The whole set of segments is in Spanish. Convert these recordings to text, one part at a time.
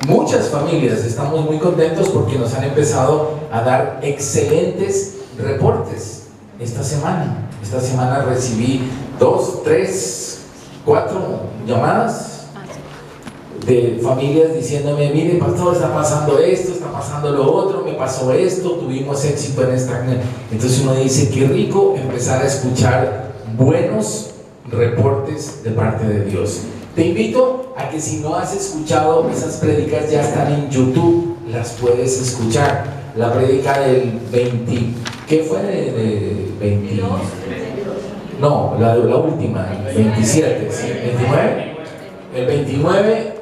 muchas familias estamos muy contentos porque nos han empezado a dar excelentes reportes esta semana. Esta semana recibí 2, 3, 4 llamadas de familias diciéndome: mire, pastor, está pasando esto, está pasando lo otro, me pasó esto, tuvimos éxito en esta. Entonces uno dice: qué rico empezar a escuchar buenos reportes de parte de Dios. Te invito a que, si no has escuchado esas prédicas, ya están en YouTube, las puedes escuchar. La prédica del 20, ¿qué fue? De 20, no, la última, 27, ¿sí? 29, el 29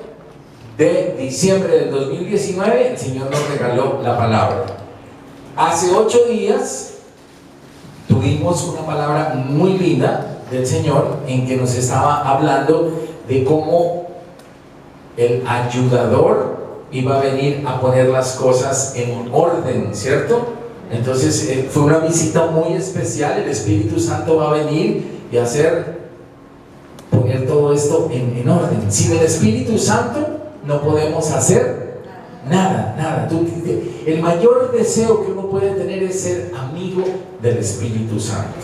de diciembre del 2019, el Señor nos regaló la palabra. Hace 8 días tuvimos una palabra muy linda del Señor, en que nos estaba hablando de cómo el ayudador iba a venir a poner las cosas en orden, ¿cierto? Entonces fue una visita muy especial. El Espíritu Santo va a venir y poner todo esto en orden. Sin el Espíritu Santo no podemos hacer nada. El mayor deseo que uno puede tener es ser amigo del Espíritu Santo,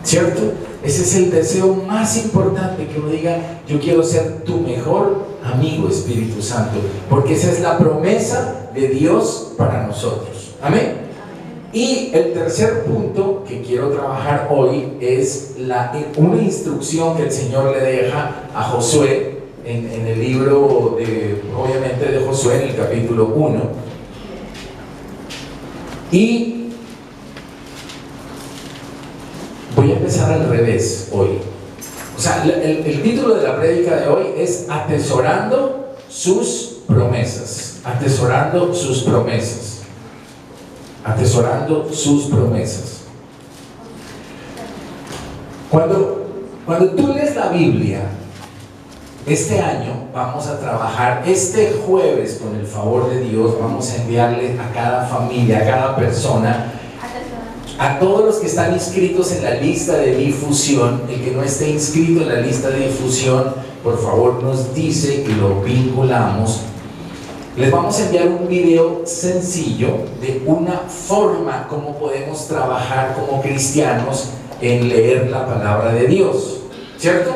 ¿cierto? Ese es el deseo más importante, que uno diga: yo quiero ser tu mejor amigo, Espíritu Santo, porque esa es la promesa de Dios para nosotros. Amén. Y el tercer punto que quiero trabajar hoy es una instrucción que el Señor le deja a Josué en el libro obviamente de Josué, en el capítulo 1. Y voy a empezar al revés hoy. O sea, el título de la prédica de hoy es Atesorando sus promesas. Atesorando sus promesas. Atesorando sus promesas. Cuando tú lees la Biblia, este año vamos a trabajar, este jueves, con el favor de Dios, vamos a enviarle a cada familia, a cada persona, a todos los que están inscritos en la lista de difusión. El que no esté inscrito en la lista de difusión, por favor nos dice y lo vinculamos. Les vamos a enviar un video sencillo de una forma como podemos trabajar como cristianos en leer la palabra de Dios, ¿cierto?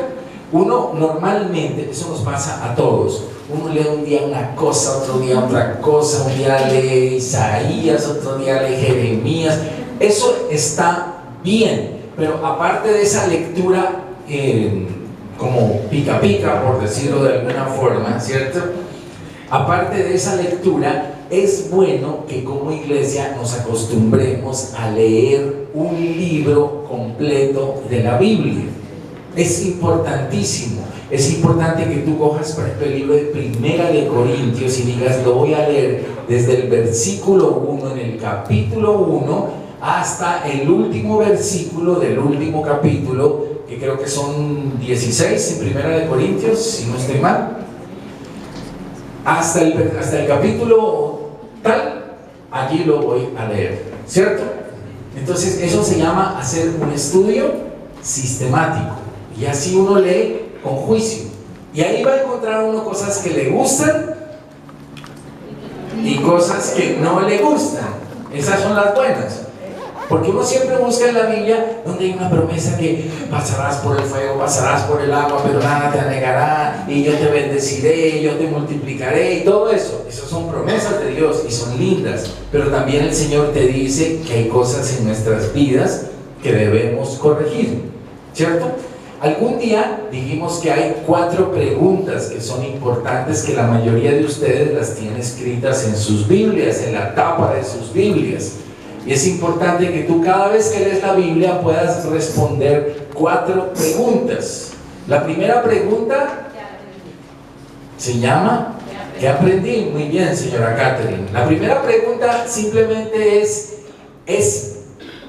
Uno normalmente, eso nos pasa a todos, uno lee un día una cosa, otro día otra cosa, un día lee Isaías, otro día lee Jeremías. Eso está bien, pero aparte de esa lectura como pica pica, por decirlo de alguna forma, ¿cierto? Aparte de esa lectura, es bueno que como iglesia nos acostumbremos a leer un libro completo de la Biblia. Es importantísimo. Es importante que tú cojas, por ejemplo, el libro de Primera de Corintios y digas: lo voy a leer desde el versículo 1 en el capítulo 1 hasta el último versículo del último capítulo, que creo que son 16 en Primera de Corintios, si no estoy mal, hasta el capítulo tal. Allí lo voy a leer, ¿cierto? Entonces eso se llama hacer un estudio sistemático, y así uno lee con juicio, y ahí va a encontrar uno cosas que le gustan y cosas que no le gustan. Esas son las buenas, porque uno siempre busca en la Biblia donde hay una promesa que pasarás por el fuego, pasarás por el agua, pero nada te anegará, y yo te bendeciré, yo te multiplicaré, y todo eso. Esas son promesas de Dios y son lindas, pero también el Señor te dice que hay cosas en nuestras vidas que debemos corregir, ¿cierto? Algún día dijimos que hay 4 preguntas que son importantes, que la mayoría de ustedes las tienen escritas en sus Biblias, en la tapa de sus Biblias. Y es importante que tú, cada vez que lees la Biblia, puedas responder 4 preguntas. La primera pregunta se llama ¿qué aprendí? Muy bien, señora Catherine. La primera pregunta simplemente es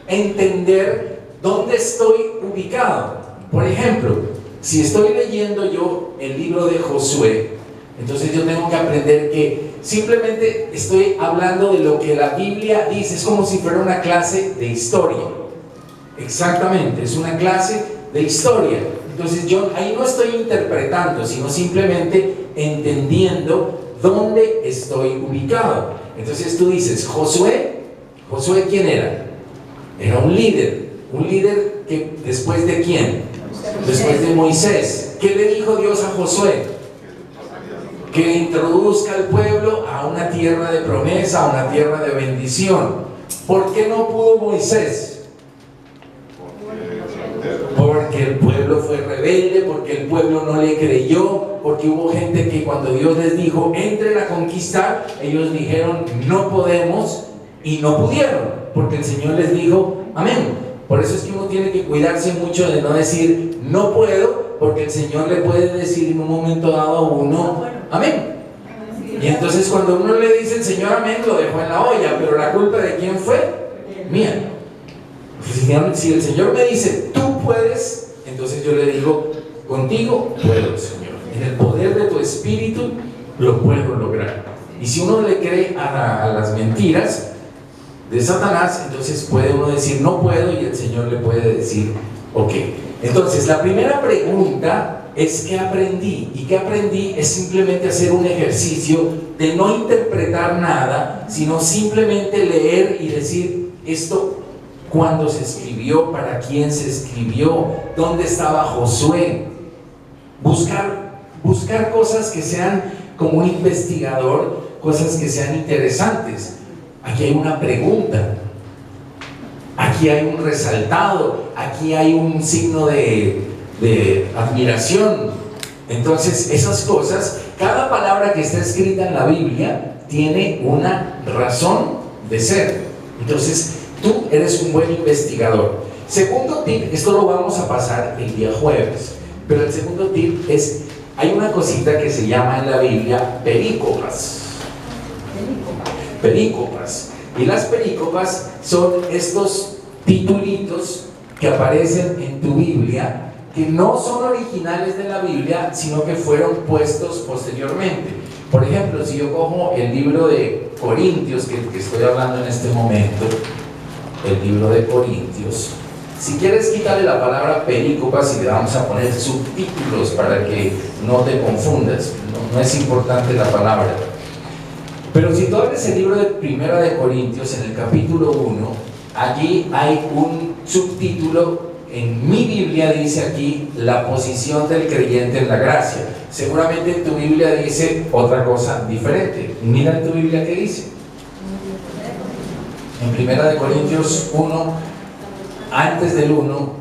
entender dónde estoy ubicado. Por ejemplo, si estoy leyendo yo el libro de Josué, entonces yo tengo que aprender que simplemente estoy hablando de lo que la Biblia dice. Es como si fuera una clase de historia. Exactamente, es una clase de historia. Entonces yo ahí no estoy interpretando, sino simplemente entendiendo ¿dónde estoy ubicado? Entonces tú dices, Josué, ¿quién era? Era un líder que después de ¿quién? Después de Moisés. ¿Qué le dijo Dios a Josué? Que introduzca al pueblo a una tierra de promesa, a una tierra de bendición. ¿Por qué no pudo Moisés? Porque el pueblo fue rebelde, porque el pueblo no le creyó, porque hubo gente que cuando Dios les dijo, entren a conquistar, ellos dijeron, no podemos, y no pudieron, porque el Señor les dijo, amén. Por eso es que uno tiene que cuidarse mucho de no decir, no puedo, porque el Señor le puede decir en un momento dado a uno, amén. Y entonces cuando uno le dice el Señor amén, lo dejó en la olla, pero la culpa de quién fue? Mía. Si el Señor me dice, tú puedes, entonces yo le digo, contigo puedo, Señor. En el poder de tu Espíritu lo puedo lograr. Y si uno le cree a las mentiras de Satanás, entonces puede uno decir, no puedo, y el Señor le puede decir, ok. Entonces la primera pregunta es ¿qué aprendí? Y ¿qué aprendí? Es simplemente hacer un ejercicio de no interpretar nada, sino simplemente leer y decir, esto, ¿cuándo se escribió? ¿Para quién se escribió? ¿Dónde estaba Josué? Buscar cosas que sean como un investigador, cosas que sean interesantes. Aquí hay una pregunta, aquí hay un resaltado, aquí hay un signo de admiración. Entonces esas cosas, cada palabra que está escrita en la Biblia tiene una razón de ser. Entonces tú eres un buen investigador. Segundo tip, esto lo vamos a pasar el día jueves, pero el segundo tip es, hay una cosita que se llama en la Biblia perícopas. Y las perícopas son estos titulitos que aparecen en tu Biblia, que no son originales de la Biblia, sino que fueron puestos posteriormente. Por ejemplo, si yo cojo el libro de Corintios, que estoy hablando en este momento, el libro de Corintios, si quieres quitarle la palabra perícopas y le vamos a poner subtítulos para que no te confundas, no es importante la palabra. Pero si tú abres el libro de Primera de Corintios, en el capítulo 1, allí hay un subtítulo. En mi Biblia dice aquí la posición del creyente en la gracia. Seguramente en tu Biblia dice otra cosa diferente. Mira en tu Biblia qué dice. En Primera de Corintios 1, antes del 1,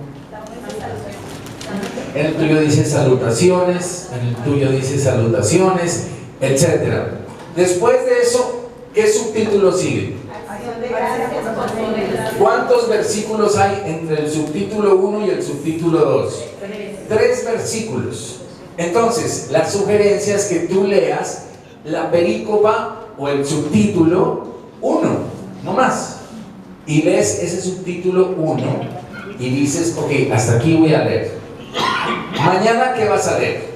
en el tuyo dice salutaciones, en el tuyo dice salutaciones, etc. Después de eso, ¿qué subtítulo sigue? ¿Cuántos versículos hay entre el subtítulo 1 y el subtítulo 2? 3 versículos. Entonces, la sugerencia es que tú leas la perícopa o el subtítulo 1, no más. Y lees ese subtítulo 1 y dices, ok, hasta aquí voy a leer. Mañana, ¿qué vas a leer?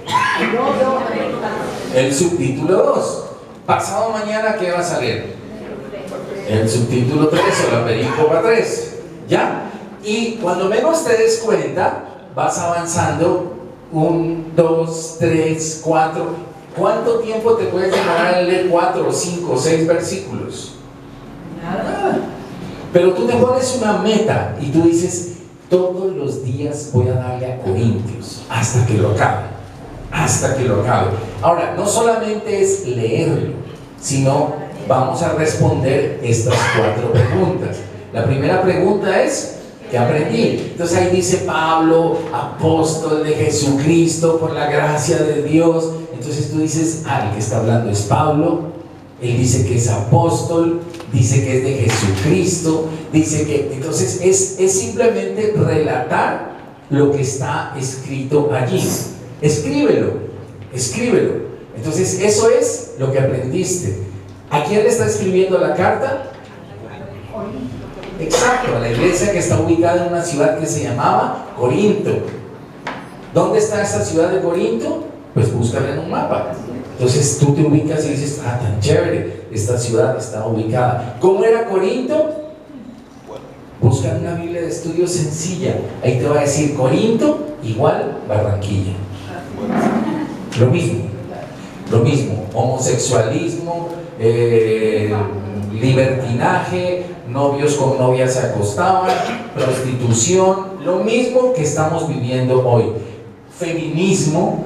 El subtítulo 2. Pasado mañana, ¿qué vas a leer? El subtítulo 3 o la perícopa 3. ¿Ya? Y cuando menos te des cuenta, vas avanzando 1, 2, 3, 4. ¿Cuánto tiempo te puedes demorar en leer 4, 5, 6 versículos? Nada. Pero tú te pones una meta y tú dices, todos los días voy a darle a Corintios hasta que lo acabe. Hasta que lo acabe. Ahora, no solamente es leerlo, sino vamos a responder estas 4 preguntas. La primera pregunta es, ¿qué aprendí? Entonces ahí dice Pablo, apóstol de Jesucristo por la gracia de Dios. Entonces tú dices, el que está hablando es Pablo. Él dice que es apóstol, dice que es de Jesucristo, dice que... Entonces es simplemente relatar lo que está escrito allí. Escríbelo. Entonces eso es lo que aprendiste. ¿A quién le está escribiendo la carta? Exacto, a la iglesia que está ubicada en una ciudad que se llamaba Corinto. ¿Dónde está esta ciudad de Corinto? Pues búscala en un mapa. Entonces tú te ubicas y dices, tan chévere, esta ciudad está ubicada. ¿Cómo era Corinto? Busca en una Biblia de estudio sencilla. Ahí te va a decir Corinto igual Barranquilla. Lo mismo. Lo mismo, homosexualismo, libertinaje, novios con novias se acostaban, prostitución, lo mismo que estamos viviendo hoy. Feminismo.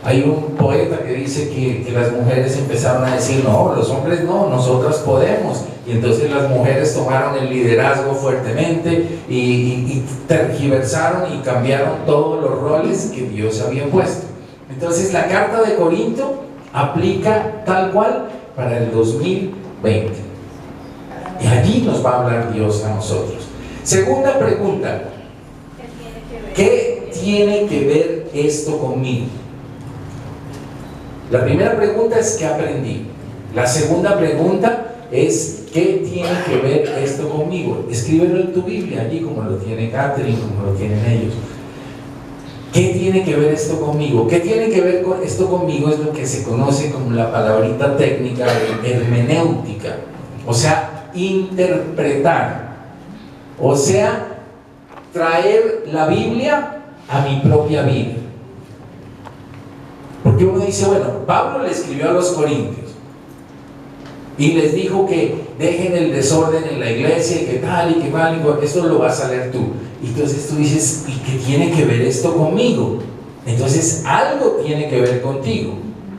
Hay un poeta que dice que las mujeres empezaron a decir, no, los hombres no, nosotras podemos. Y entonces las mujeres tomaron el liderazgo fuertemente y tergiversaron y cambiaron todos los roles que Dios había puesto. Entonces la carta de Corinto aplica tal cual para el 2020. Y allí nos va a hablar Dios a nosotros. Segunda pregunta, ¿qué tiene que ver esto conmigo? La primera pregunta es ¿qué aprendí? La segunda pregunta es ¿qué tiene que ver esto conmigo? Escríbelo en tu Biblia, allí como lo tiene Catherine, como lo tienen ellos. ¿Qué tiene que ver esto conmigo? ¿Qué tiene que ver con esto conmigo? Es lo que se conoce como la palabrita técnica de hermenéutica, o sea, interpretar, o sea, traer la Biblia a mi propia vida. Porque uno dice, bueno, Pablo le escribió a los corintios y les dijo que dejen el desorden en la iglesia y que tal y que mal, y esto lo vas a leer tú. Y entonces tú dices, ¿y qué tiene que ver esto conmigo? Entonces algo tiene que ver contigo.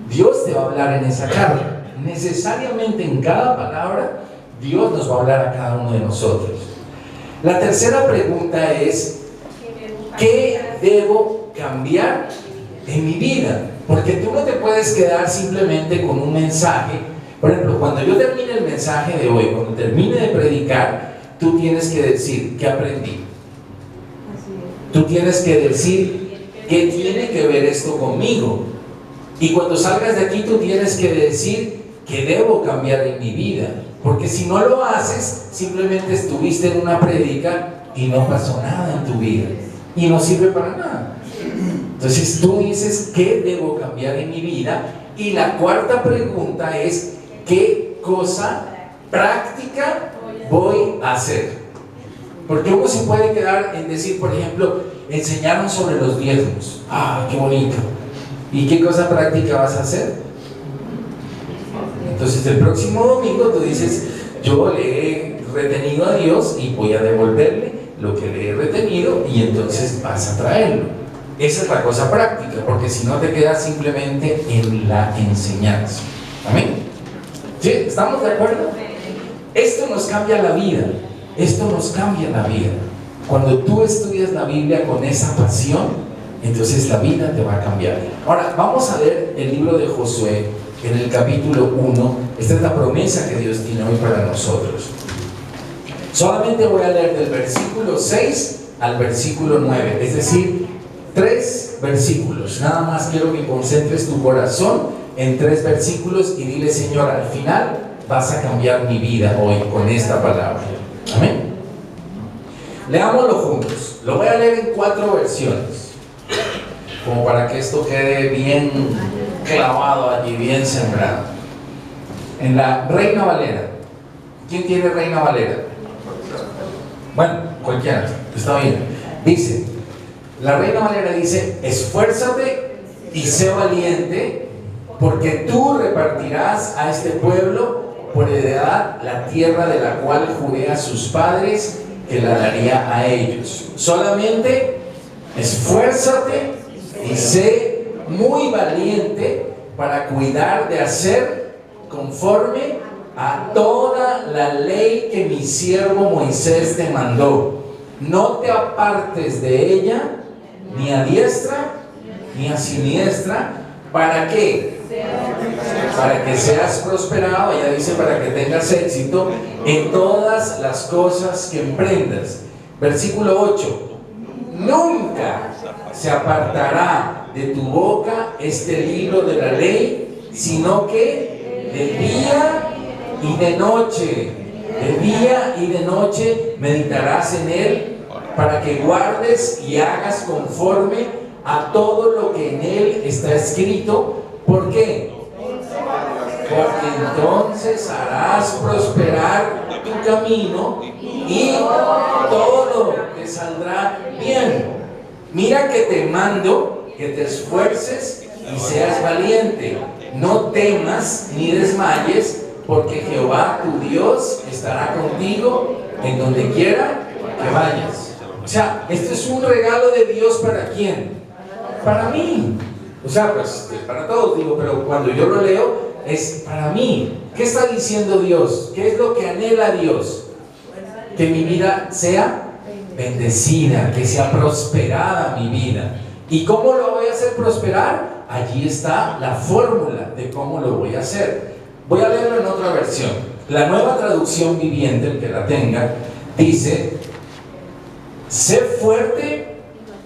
Dios te va a hablar en esa carta. Necesariamente en cada palabra Dios nos va a hablar a cada uno de nosotros. La tercera pregunta es, ¿qué debo cambiar en mi vida? Porque tú no te puedes quedar simplemente con un mensaje. Por ejemplo, cuando yo termine el mensaje de hoy, cuando termine de predicar, tú tienes que decir, ¿qué aprendí? Tú tienes que decir, ¿qué tiene que ver esto conmigo? Y cuando salgas de aquí, tú tienes que decir, ¿qué debo cambiar en mi vida? Porque si no lo haces, simplemente estuviste en una prédica y no pasó nada en tu vida. Y no sirve para nada. Entonces tú dices, ¿qué debo cambiar en mi vida? Y la cuarta pregunta es, ¿qué cosa práctica voy a hacer? Porque uno se puede quedar en decir, por ejemplo, enseñaron sobre los diezmos. ¡Ah, qué bonito! ¿Y qué cosa práctica vas a hacer? Entonces el próximo domingo tú dices, yo le he retenido a Dios y voy a devolverle lo que le he retenido, y entonces vas a traerlo. Esa es la cosa práctica, porque si no te quedas simplemente en la enseñanza. ¿Amén? ¿Sí? ¿Estamos de acuerdo? Esto nos cambia la vida. Esto nos cambia la vida. Cuando tú estudias la Biblia con esa pasión, entonces la vida te va a cambiar. Ahora, vamos a leer el libro de Josué en el capítulo 1. Esta es la promesa que Dios tiene hoy para nosotros. Solamente voy a leer del versículo 6 al versículo 9, es decir, 3 versículos. Nada más quiero que concentres tu corazón en 3 versículos y dile, Señor, al final vas a cambiar mi vida hoy con esta palabra. Amén. Leámoslo juntos. Lo voy a leer en 4 versiones, como para que esto quede bien clavado allí, bien sembrado. En la Reina Valera. ¿Quién tiene Reina Valera? Bueno, cualquiera, está bien. Dice, la Reina Valera dice, esfuérzate y sé valiente, porque tú repartirás a este pueblo por heredad la tierra de la cual juré a sus padres que la daría a ellos. Solamente esfuérzate y sé muy valiente para cuidar de hacer conforme a toda la ley que mi siervo Moisés te mandó. No te apartes de ella, ni a diestra, ni a siniestra. ¿Para qué? Para que seas prosperado, ella dice, para que tengas éxito en todas las cosas que emprendas. Versículo 8. Nunca se apartará de tu boca este libro de la ley, sino que de día y de noche, meditarás en él, para que guardes y hagas conforme a todo lo que en él está escrito. ¿Por qué? Porque entonces harás prosperar tu camino y todo te saldrá bien. Mira que te mando que te esfuerces y seas valiente. No temas ni desmayes, porque Jehová tu Dios estará contigo en donde quiera que vayas. O sea, esto es un regalo de Dios. ¿Para quién? Para mí. O sea, pues para todos, digo, pero cuando yo lo leo es para mí. ¿Qué está diciendo Dios? ¿Qué es lo que anhela Dios? Que mi vida sea bendecida, que sea prosperada mi vida. ¿Y cómo lo voy a hacer prosperar? Allí está la fórmula de cómo lo voy a hacer. Voy a leerlo en otra versión. La Nueva Traducción Viviente, el que la tenga, dice: sé fuerte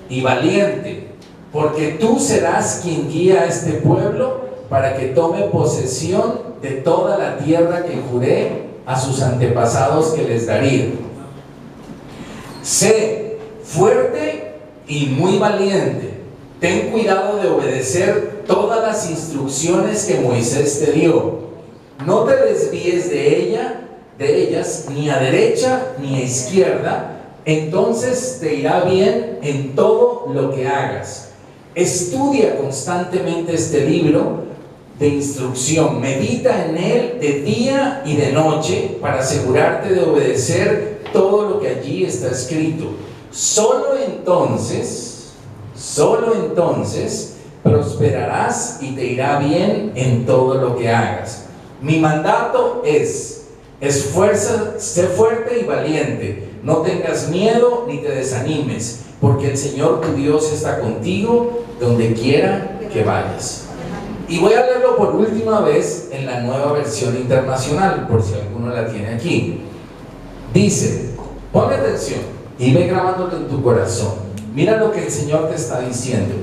y valiente, porque tú serás quien guía a este pueblo para que tome posesión de toda la tierra que juré a sus antepasados que les daría. Sé fuerte y muy valiente. Ten cuidado de obedecer todas las instrucciones que Moisés te dio. No te desvíes de ellas, ni a derecha ni a izquierda, entonces te irá bien en todo lo que hagas. Estudia constantemente este libro de instrucción, medita en él de día y de noche para asegurarte de obedecer todo lo que allí está escrito. Solo entonces prosperarás y te irá bien en todo lo que hagas. Mi mandato es: sé fuerte y valiente, no tengas miedo ni te desanimes, porque el Señor tu Dios está contigo donde quiera que vayas. Y voy a leerlo por última vez en la Nueva Versión Internacional, por si alguno la tiene aquí. Dice, ponle atención y ve grabándolo en tu corazón. Mira lo que el Señor te está diciendo.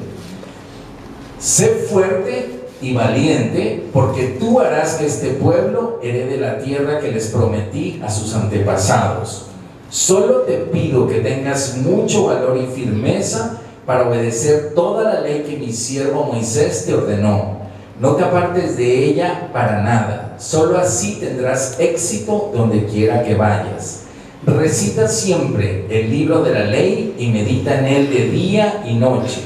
Sé fuerte y valiente, porque tú harás que este pueblo herede la tierra que les prometí a sus antepasados. Solo te pido que tengas mucho valor y firmeza para obedecer toda la ley que mi siervo Moisés te ordenó. No te apartes de ella para nada. Solo así tendrás éxito donde quiera que vayas. Recita siempre el libro de la ley y medita en él de día y noche.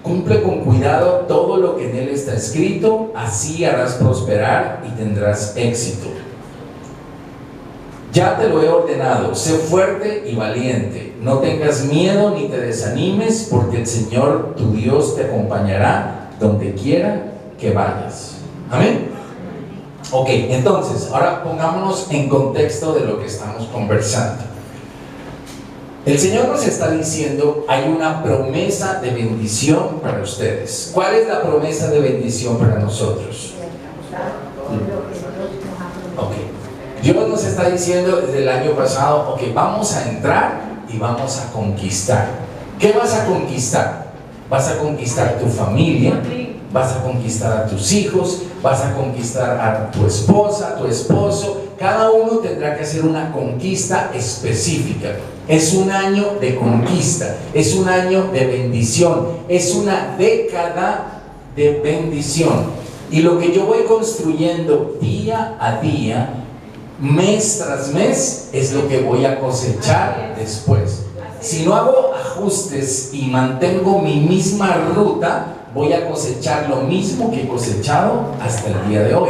Cumple con cuidado todo lo que en él está escrito, así harás prosperar y tendrás éxito. Ya te lo he ordenado, sé fuerte y valiente. No tengas miedo ni te desanimes, porque el Señor tu Dios te acompañará donde quiera que vayas. Amén. Ok, entonces, ahora pongámonos en contexto de lo que estamos conversando. El Señor nos está diciendo, hay una promesa de bendición para ustedes. ¿Cuál es la promesa de bendición para nosotros? Ok, Dios nos está diciendo desde el año pasado, ok, vamos a entrar y vamos a conquistar. ¿Qué vas a conquistar? Vas a conquistar tu familia, vas a conquistar a tus hijos, vas a conquistar a tu esposa, a tu esposo. Cada uno tendrá que hacer una conquista específica. Es un año de conquista, es un año de bendición, es una década de bendición. Y lo que yo voy construyendo día a día, mes tras mes, es lo que voy a cosechar después. Si no hago ajustes y mantengo mi misma ruta, voy a cosechar lo mismo que he cosechado hasta el día de hoy.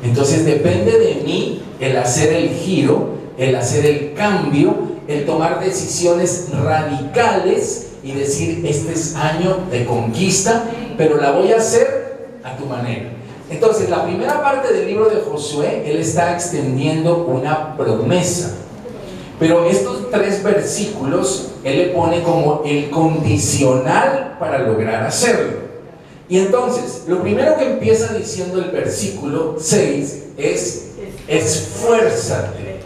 Entonces depende de mí el hacer el giro, el hacer el cambio, el tomar decisiones radicales y decir, este es año de conquista, pero la voy a hacer a tu manera. Entonces la primera parte del libro de Josué, él está extendiendo una promesa. Pero estos 3 versículos, él le pone como el condicional para lograr hacerlo. Y entonces, lo primero que empieza diciendo el versículo 6 es: esfuérzate,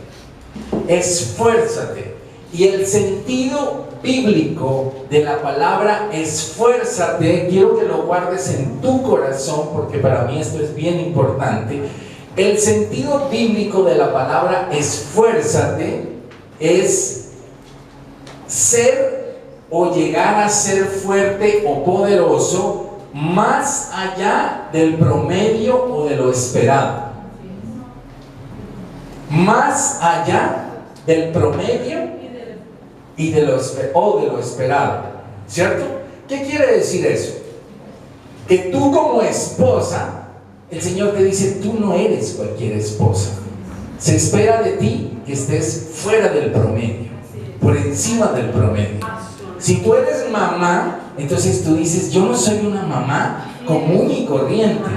esfuérzate. Y el sentido bíblico de la palabra esfuérzate, quiero que lo guardes en tu corazón, porque para mí esto es bien importante. El sentido bíblico de la palabra esfuérzate es ser o llegar a ser fuerte o poderoso más allá del promedio o de lo esperado. Más allá del promedio o de lo esperado, ¿cierto? ¿Qué quiere decir eso? que tú como esposa, el Señor te dice, tú no eres cualquier esposa. Se espera de ti que estés fuera del promedio, por encima del promedio. Si tú eres mamá, entonces tú dices, yo no soy una mamá común y corriente.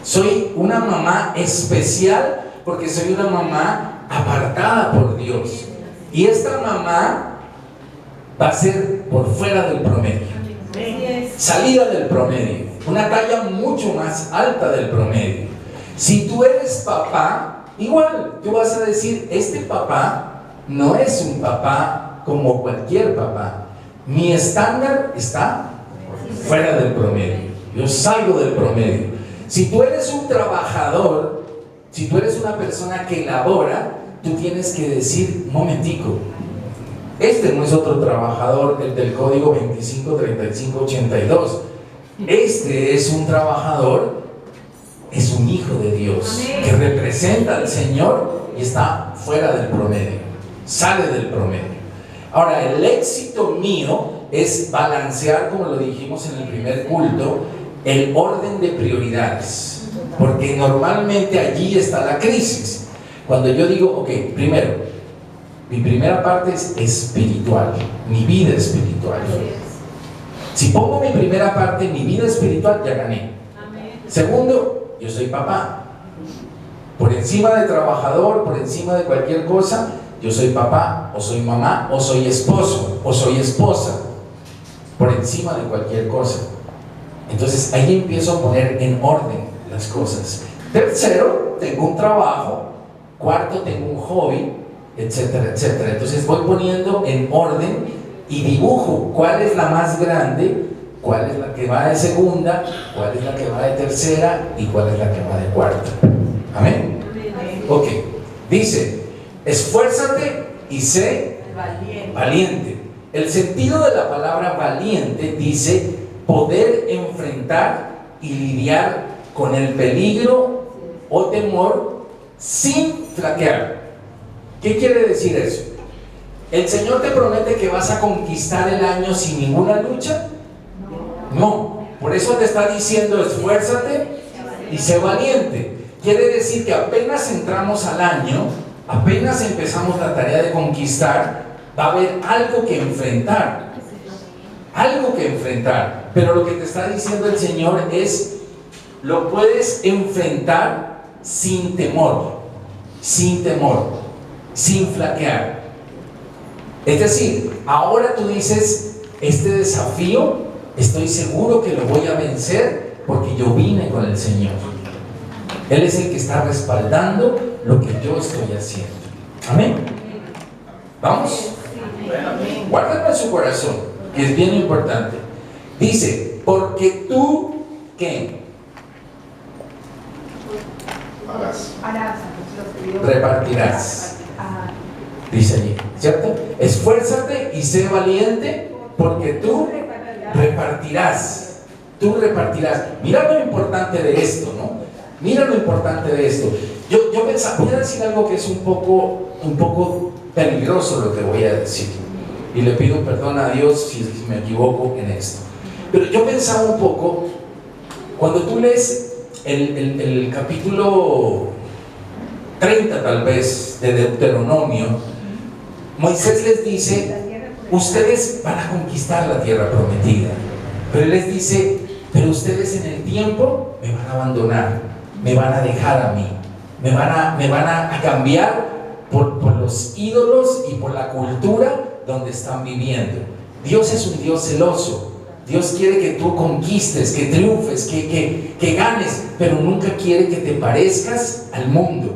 Soy una mamá especial porque soy una mamá apartada por Dios. Y esta mamá va a ser por fuera del promedio, salida del promedio, una talla mucho más alta del promedio. Si tú eres papá, igual, tú vas a decir, este papá no es un papá como cualquier papá. Mi estándar está fuera del promedio. Yo salgo del promedio. Si tú eres un trabajador, si tú eres una persona que labora, tú tienes que decir, un momentico, este no es otro trabajador, el del código 253582. Este es un trabajador, es un hijo de Dios, que representa al Señor y está fuera del promedio, sale del promedio. Ahora, el éxito mío es balancear, como lo dijimos en el primer culto, el orden de prioridades, porque normalmente allí está la crisis. Cuando yo digo, ok, primero, mi primera parte es espiritual, mi vida espiritual. Si pongo mi primera parte, mi vida espiritual, ya gané. Segundo, yo soy papá. Por encima de trabajador, por encima de cualquier cosa, yo soy papá, o soy mamá, o soy esposo, o soy esposa. Por encima de cualquier cosa. Entonces ahí empiezo a poner en orden las cosas. Tercero, tengo un trabajo. Cuarto, tengo un hobby, etcétera, etcétera. Entonces voy poniendo en orden y dibujo cuál es la más grande, cuál es la que va de segunda, cuál es la que va de tercera y cuál es la que va de cuarta. Amén. Ok, dice, esfuérzate y sé valiente. El sentido de la palabra valiente dice poder enfrentar y lidiar con el peligro o temor sin flaquear. ¿Qué quiere decir eso? ¿El Señor te promete que vas a conquistar el año sin ninguna lucha? No. Por eso te está diciendo esfuérzate y sé valiente. Quiere decir que apenas entramos al año, apenas empezamos la tarea de conquistar, va a haber algo que enfrentar. Algo que enfrentar. Pero lo que te está diciendo el Señor es, lo puedes enfrentar sin temor, sin flaquear. Es decir, ahora tú dices, este desafío estoy seguro que lo voy a vencer porque yo vine con el Señor. Él es el que está respaldando lo que yo estoy haciendo. Amén. ¿Vamos? Guárdalo en su corazón, que es bien importante. Dice, porque tú, ¿qué? Repartirás. Dice allí, ¿cierto? Esfuérzate y sé valiente, porque tú repartirás. Tú repartirás. Mira lo importante de esto, ¿no? Mira lo importante de esto. Yo pensaba, voy a decir algo que es un poco peligroso lo que voy a decir. Y le pido perdón a Dios si me equivoco en esto. Pero yo pensaba un poco, cuando tú lees el capítulo 30 tal vez de Deuteronomio, Moisés les dice, ustedes van a conquistar la tierra prometida. Pero él les dice, pero ustedes en el tiempo me van a abandonar, me van a dejar a mí, me van a cambiar por los ídolos y por la cultura donde están viviendo. Dios es un Dios celoso. Dios quiere que tú conquistes, que triunfes, que ganes, pero nunca quiere que te parezcas al mundo,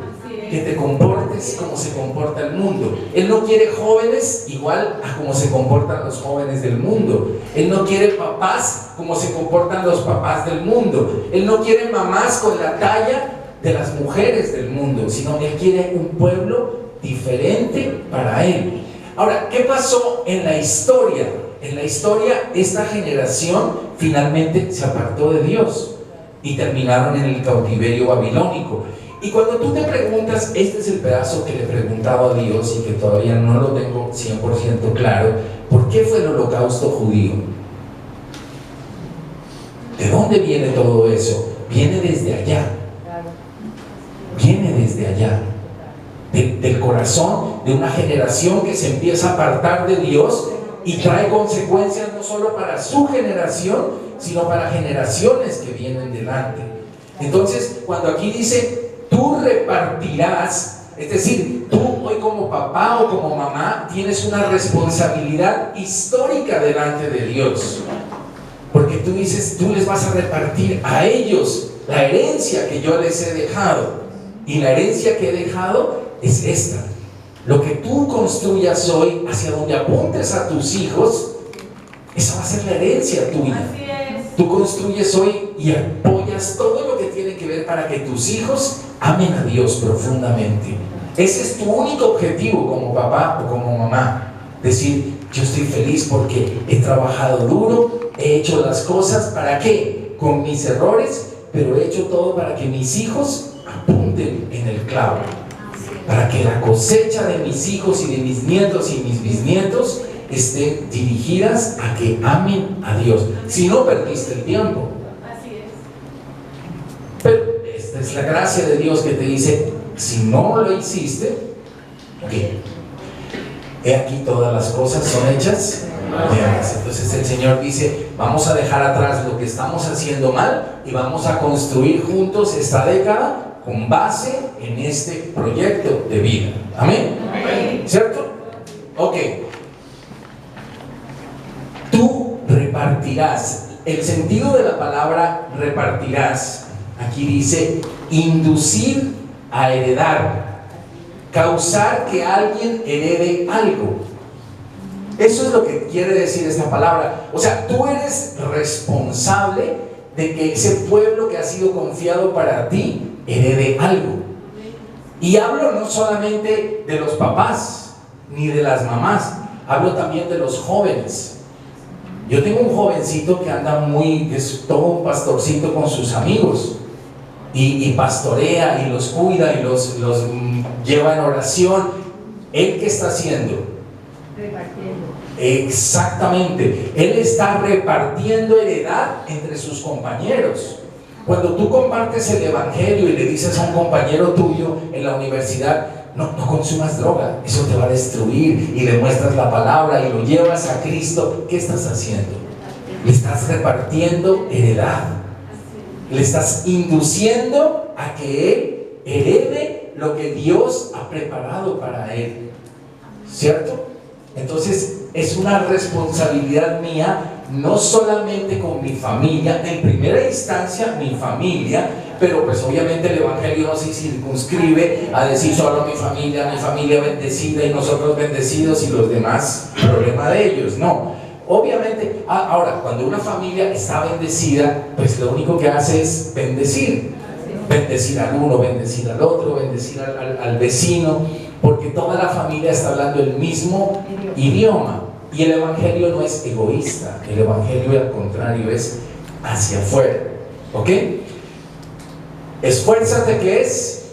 que te comportes como se comporta el mundo. Él no quiere jóvenes igual a como se comportan los jóvenes del mundo. Él no quiere papás como se comportan los papás del mundo. Él no quiere mamás con la talla de las mujeres del mundo, sino Él quiere un pueblo diferente para Él. Ahora, ¿qué pasó en la historia? En la historia, esta generación finalmente se apartó de Dios y terminaron en el cautiverio babilónico. Y cuando tú te preguntas, este es el pedazo que le preguntaba a Dios y que todavía no lo tengo 100% claro, ¿por qué fue el holocausto judío? ¿De dónde viene todo eso? Viene desde allá. Viene desde allá. Del corazón de una generación que se empieza a apartar de Dios y trae consecuencias no solo para su generación, sino para generaciones que vienen delante. Entonces, cuando aquí dice, tú repartirás, es decir, tú hoy como papá o como mamá tienes una responsabilidad histórica delante de Dios. Porque tú dices, tú les vas a repartir a ellos la herencia que yo les he dejado. Y la herencia que he dejado es esta. Lo que tú construyas hoy, hacia donde apuntes a tus hijos, esa va a ser la herencia tuya. Así es. Tú construyes hoy y apoyas todo lo que tiene que ver para que tus hijos amen a Dios profundamente. Ese es tu único objetivo como papá o como mamá. Decir, yo estoy feliz porque he trabajado duro, he hecho las cosas, ¿para qué? Con mis errores, pero he hecho todo para que mis hijos apunten en el clavo. Para que la cosecha de mis hijos y de mis nietos y mis bisnietos estén dirigidas a que amen a Dios. Si no, perdiste el tiempo. Así es. Pero esta es la gracia de Dios que te dice, si no lo hiciste, ok, he aquí todas las cosas son hechas nuevas. Entonces el Señor dice, vamos a dejar atrás lo que estamos haciendo mal y vamos a construir juntos esta década con base en este proyecto de vida. Amén. Amén. ¿Cierto? Ok. Tú repartirás. El sentido de la palabra repartirás, aquí dice inducir a heredar, causar que alguien herede algo. Eso es lo que quiere decir esta palabra. O sea, tú eres responsable de que ese pueblo que ha sido confiado para ti herede algo. Y hablo no solamente de los papás ni de las mamás, hablo también de los jóvenes. Yo tengo un jovencito que anda que es todo un pastorcito con sus amigos y pastorea y los cuida y los lleva en oración. ¿Él qué está haciendo? Repartiendo. Exactamente, él está repartiendo heredad entre sus compañeros. Cuando tú compartes el evangelio y le dices a un compañero tuyo en la universidad, no consumas droga, eso te va a destruir, y le muestras la palabra y lo llevas a Cristo, ¿qué estás haciendo? Le estás repartiendo heredad, le estás induciendo a que él herede lo que Dios ha preparado para él, ¿cierto? Entonces es una responsabilidad mía, no solamente con mi familia, en primera instancia mi familia, pero pues obviamente el evangelio no se circunscribe a decir solo mi familia bendecida y nosotros bendecidos y los demás, problema de ellos, no. Obviamente, ahora, cuando una familia está bendecida, pues lo único que hace es bendecir al uno, bendecir al otro, bendecir al vecino, porque toda la familia está hablando el mismo idioma. Y el evangelio no es egoísta, el evangelio al contrario es hacia afuera. ¿Ok? Esfuérzate, ¿qué es?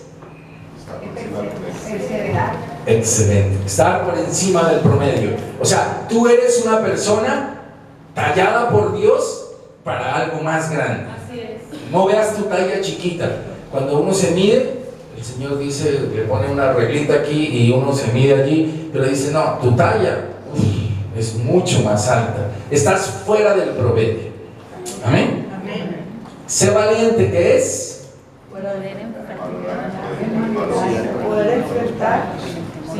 Excelente. Estar por encima del promedio. O sea, tú eres una persona tallada por Dios para algo más grande. Así es. No veas tu talla chiquita. Cuando uno se mide, el Señor dice, le pone una reglita aquí y uno se mide allí, pero dice, no, tu talla es mucho más alta. Estás fuera del promedio. Amén. Amén. Sé valiente, ¿qué es? Poder enfrentar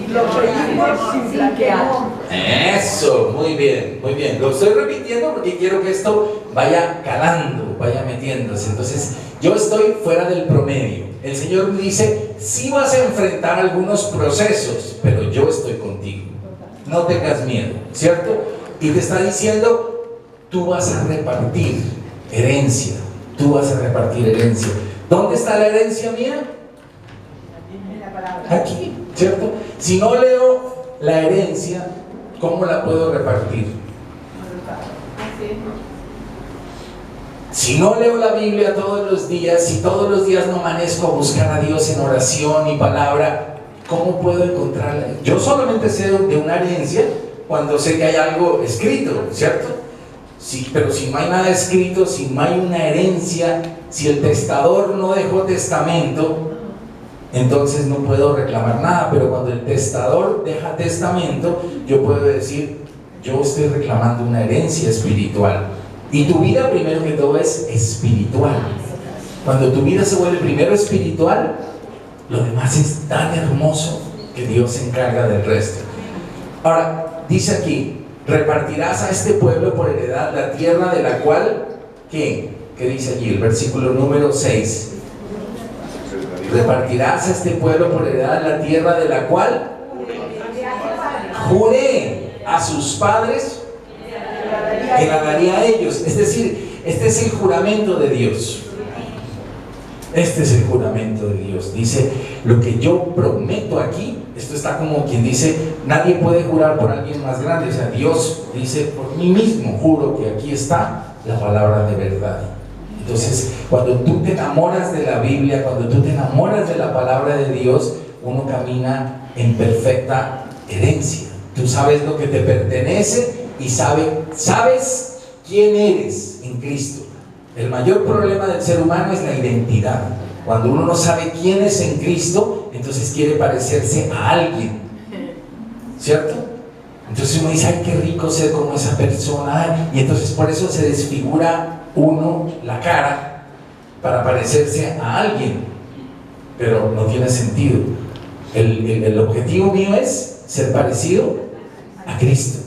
los peligros sin flaquear. Eso, muy bien, muy bien. Lo estoy repitiendo porque quiero que esto vaya calando, vaya metiéndose. Entonces, yo estoy fuera del promedio. El Señor me dice, sí vas a enfrentar algunos procesos, pero yo estoy contigo. No tengas miedo, ¿cierto? Y te está diciendo, tú vas a repartir herencia. Tú vas a repartir herencia. ¿Dónde está la herencia mía? Aquí, ¿cierto? Si no leo la herencia, ¿cómo la puedo repartir? Si no leo la Biblia todos los días, si todos los días no amanezco a buscar a Dios en oración y palabra, ¿cómo puedo encontrarla? Yo solamente sé de una herencia cuando sé que hay algo escrito, ¿cierto? Sí, pero si no hay nada escrito, si no hay una herencia, si el testador no dejó testamento, entonces no puedo reclamar nada. Pero cuando el testador deja testamento, yo puedo decir, yo estoy reclamando una herencia espiritual. Y tu vida, primero que todo, es espiritual. Cuando tu vida se vuelve primero espiritual, lo demás es tan hermoso que Dios se encarga del resto. Ahora, dice aquí, repartirás a este pueblo por heredad la tierra de la cual, ¿qué? ¿Qué dice allí? El versículo número 6. Repartirás a este pueblo por heredad la tierra de la cual juré a sus padres que la daría a ellos. Es decir, este es el juramento de Dios. Este es el juramento de Dios. Dice, lo que yo prometo aquí, esto está como quien dice, nadie puede jurar por alguien más grande. O sea, Dios dice, por mí mismo juro que aquí está la palabra de verdad. Entonces, cuando tú te enamoras de la Biblia, cuando tú te enamoras de la palabra de Dios, uno camina en perfecta herencia. Tú sabes lo que te pertenece y sabes quién eres en Cristo. El mayor problema del ser humano es la identidad. Cuando uno no sabe quién es en Cristo, entonces quiere parecerse a alguien, ¿cierto? Entonces uno dice, ay, qué rico ser como esa persona, y entonces por eso se desfigura uno la cara para parecerse a alguien, pero no tiene sentido. El objetivo mío es ser parecido a Cristo.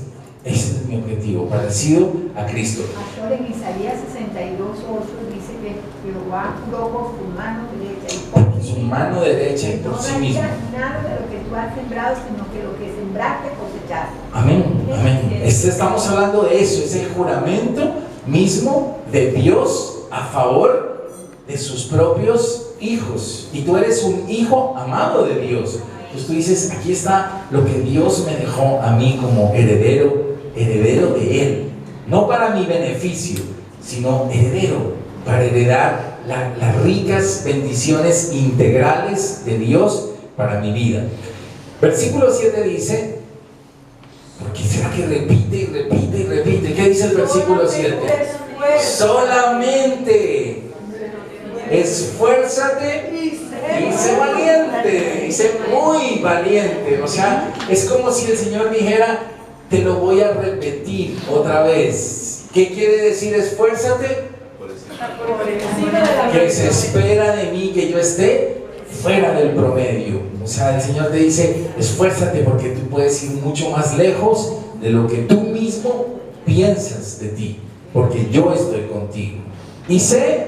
Ese es mi objetivo, parecido a Cristo. Pastor, en Isaías 62:8 dice que Jehová juró por su mano derecha y Por su mano derecha y no por sí mismo. nada de lo que tú has sembrado, sino que lo que sembraste cosechaste. Amén, amén. Estamos hablando de eso, es el juramento mismo de Dios a favor de sus propios hijos. Y tú eres un hijo amado de Dios. Entonces tú dices, aquí está lo que Dios me dejó a mí como heredero de Él. No para mi beneficio, sino heredero, para heredar las ricas bendiciones integrales de Dios para mi vida. Versículo 7 dice, ¿por qué será que repite y repite y repite? ¿Qué dice el versículo 7? Solamente esfuérzate y sé valiente, y sé muy valiente. O sea, es como si el Señor dijera, te lo voy a repetir otra vez. ¿Qué quiere decir esfuérzate? Que se espera de mí que yo esté fuera del promedio. O sea, el Señor te dice, esfuérzate porque tú puedes ir mucho más lejos de lo que tú mismo piensas de ti, porque yo estoy contigo. Y sé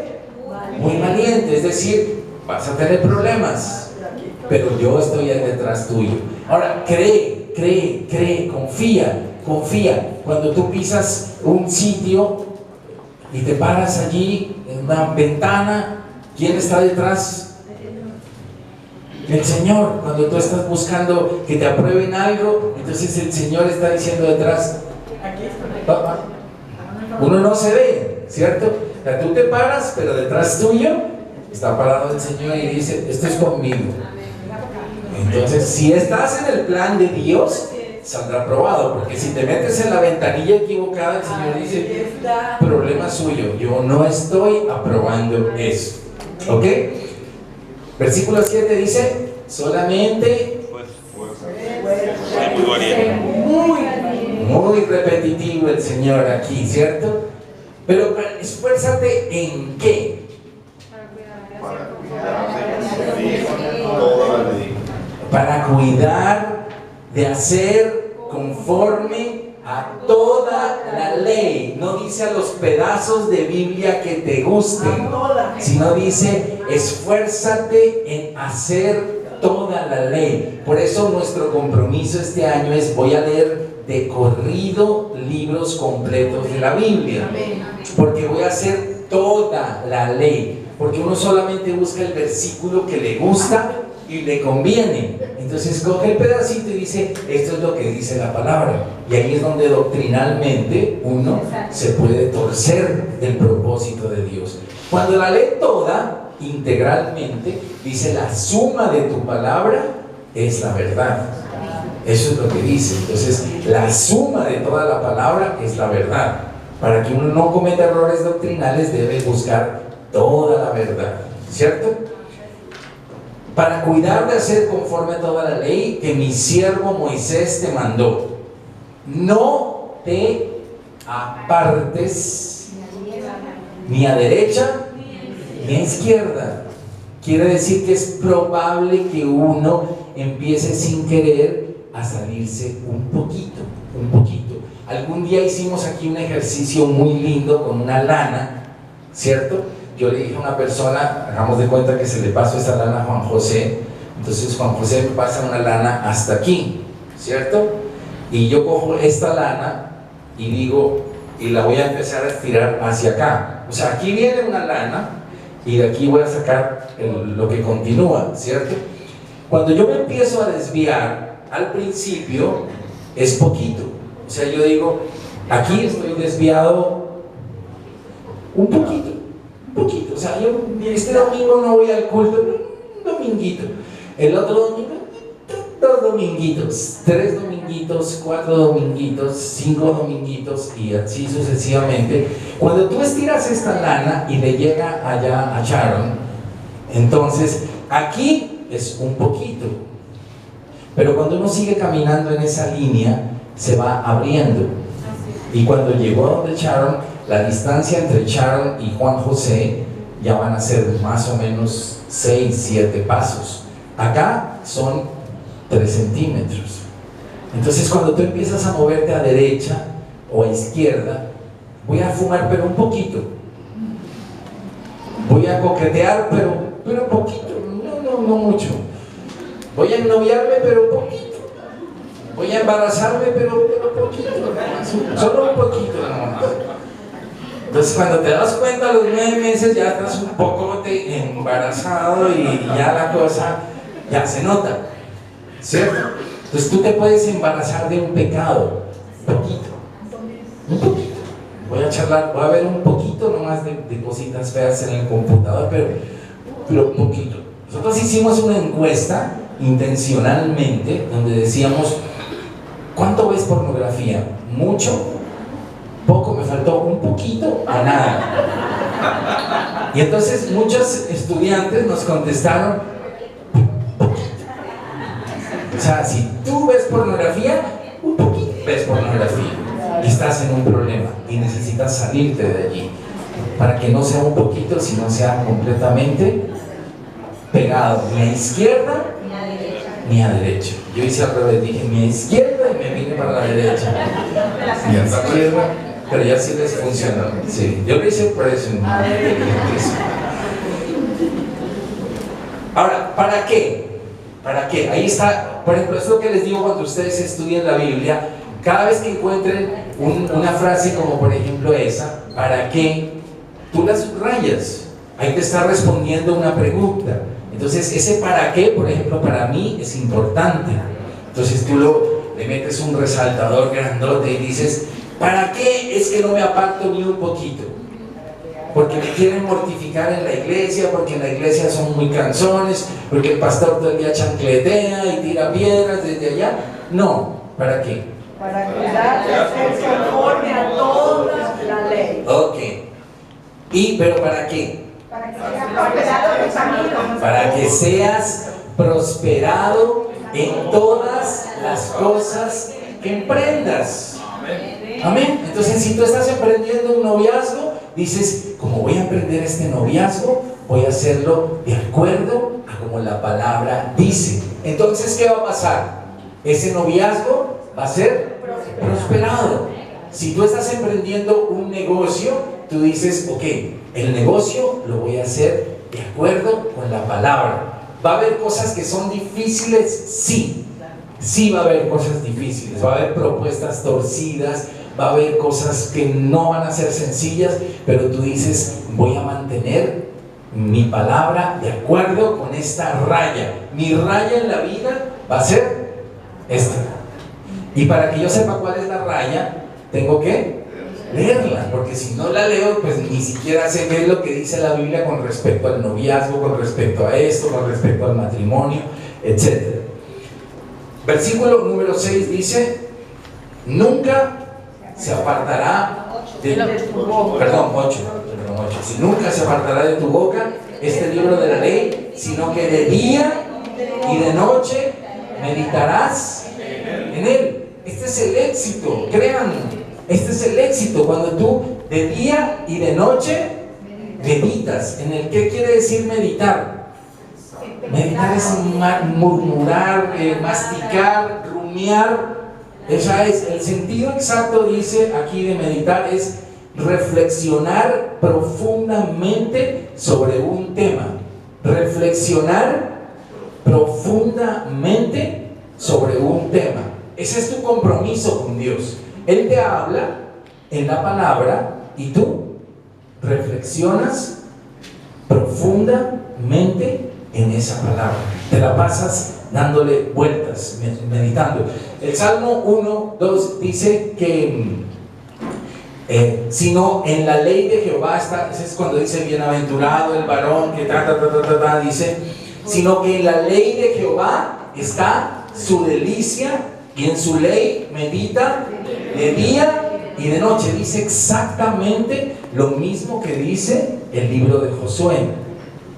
muy valiente, es decir, vas a tener problemas, pero yo estoy ahí detrás tuyo. Ahora, cree, confía. Cuando tú pisas un sitio y te paras allí en una ventana, ¿quién está detrás? El Señor. Cuando tú estás buscando que te aprueben algo, entonces el Señor está diciendo detrás, uno no se ve, ¿cierto? O sea, tú te paras, pero detrás tuyo está parado el Señor y dice, esto es conmigo. Entonces, si estás en el plan de Dios, saldrá aprobado, porque si te metes en la ventanilla equivocada, el Señor dice, problema suyo, yo no estoy aprobando eso. ¿Ok? Versículo 7 dice, solamente muy repetitivo el Señor aquí, ¿cierto? Pero esfuérzate en qué? Para cuidar de hacer conforme a toda la ley. No dice a los pedazos de Biblia que te gusten, sino dice esfuérzate en hacer toda la ley. Por eso nuestro compromiso este año es, voy a leer de corrido libros completos de la Biblia, porque voy a hacer toda la ley, porque uno solamente busca el versículo que le gusta y le conviene. Entonces coge el pedacito y dice, esto es lo que dice la palabra, y ahí es donde doctrinalmente uno se puede torcer del propósito de Dios. Cuando la lee toda, integralmente, dice, la suma de tu palabra es la verdad. Eso es lo que dice. Entonces, la suma de toda la palabra es la verdad. Para que uno no cometa errores doctrinales debe buscar toda la verdad, ¿cierto? Para cuidar de hacer conforme a toda la ley que mi siervo Moisés te mandó. No te apartes ni a derecha ni a izquierda. Quiere decir que es probable que uno empiece sin querer a salirse un poquito. Algún día hicimos aquí un ejercicio muy lindo con una lana, ¿cierto? Yo le dije a una persona, hagamos de cuenta que se le pasó esa lana a Juan José. Entonces Juan José me pasa una lana hasta aquí, ¿cierto? Y yo cojo esta lana y digo, y la voy a empezar a estirar hacia acá. O sea, aquí viene una lana y de aquí voy a sacar lo que continúa, ¿cierto? Cuando yo me empiezo a desviar, al principio es poquito. O sea, yo digo, aquí estoy desviado un poquito. O sea, yo este domingo no voy al culto, un dominguito. El otro domingo, 2 dominguitos, 3 dominguitos, 4 dominguitos, 5 dominguitos y así sucesivamente. Cuando tú estiras esta lana y le llega allá a Sharon, entonces aquí es un poquito. Pero cuando uno sigue caminando en esa línea, se va abriendo. Y cuando llegó a donde Sharon, la distancia entre Sharon y Juan José ya van a ser más o menos 6, 7 pasos. Acá son 3 centímetros. Entonces cuando tú empiezas a moverte a derecha o a izquierda, voy a fumar pero un poquito, voy a coquetear pero poquito, no mucho, voy a ennoviarme pero poquito, voy a embarazarme pero poquito, solo un poquito nomás. Entonces cuando te das cuenta a los 9 meses ya estás un poco embarazado y ya la cosa ya se nota, ¿cierto? Entonces tú te puedes embarazar de un pecado, un poquito. Voy a charlar, voy a ver un poquito nomás de cositas feas en el computador, pero poquito. Nosotros hicimos una encuesta intencionalmente donde decíamos, ¿cuánto ves pornografía? ¿Mucho? ¿Poco? Me faltó un poquito a nada. Y entonces muchos estudiantes nos contestaron, o sea, si tú ves pornografía, un poquito ves pornografía y estás en un problema y necesitas salirte de allí para que no sea un poquito, sino sea completamente pegado ni a izquierda ni a derecha. Yo hice al revés, dije ni a izquierda y me vine para la derecha. Ni a izquierda, pero ya sí les funcionó. Sí, yo lo hice por eso. Ahora, ¿para qué? ¿Para qué? Ahí está, por ejemplo, es lo que les digo cuando ustedes estudian la Biblia. Cada vez que encuentren una frase como por ejemplo esa, ¿para qué? Tú la subrayas. Ahí te está respondiendo una pregunta. Entonces ese para qué, por ejemplo, para mí es importante. Entonces tú le metes un resaltador grandote y dices, ¿para qué es que no me aparto ni un poquito? Porque me quieren mortificar en la iglesia, porque en la iglesia son muy cansones, porque el pastor todo el día chancletea y tira piedras desde allá. No, ¿para qué? Para cuidar de ser conforme a toda la ley. Ok. ¿Pero para qué? Para que seas prosperado en el camino. Para que seas prosperado en todas las cosas que emprendas. Amén. Entonces, si tú estás emprendiendo un noviazgo, dices, como voy a emprender este noviazgo, voy a hacerlo de acuerdo a como la palabra dice. Entonces, ¿qué va a pasar? Ese noviazgo va a ser prosperado. Si tú estás emprendiendo un negocio, tú dices, ok, el negocio lo voy a hacer de acuerdo con la palabra. ¿Va a haber cosas que son difíciles? Sí va a haber cosas difíciles, va a haber propuestas torcidas, va a haber cosas que no van a ser sencillas, pero tú dices, voy a mantener mi palabra de acuerdo con esta raya. Mi raya en la vida va a ser esta. Y para que yo sepa cuál es la raya, tengo que leerla, porque si no la leo, pues ni siquiera sé qué es lo que dice la Biblia con respecto al noviazgo, con respecto a esto, con respecto al matrimonio, etc. Versículo número 6 dice, nunca se apartará de tu boca. Perdón, 8. Si nunca se apartará de tu boca este libro de la ley, sino que de día y de noche meditarás en él. Este es el éxito, créanme. Este es el éxito, cuando tú de día y de noche meditas. ¿En el qué quiere decir meditar? Meditar es murmurar, masticar, rumiar. Esa es el sentido exacto, dice aquí, de meditar es reflexionar profundamente sobre un tema. Reflexionar profundamente sobre un tema. Ese es tu compromiso con Dios. Él te habla en la palabra y tú reflexionas profundamente en esa palabra. Te la pasas dándole vueltas, meditando. El Salmo 1:2 dice que sino en la ley de Jehová está. Ese es cuando dice bienaventurado el varón que dice, sino que en la ley de Jehová está su delicia y en su ley medita de día y de noche. Dice exactamente lo mismo que dice el libro de Josué.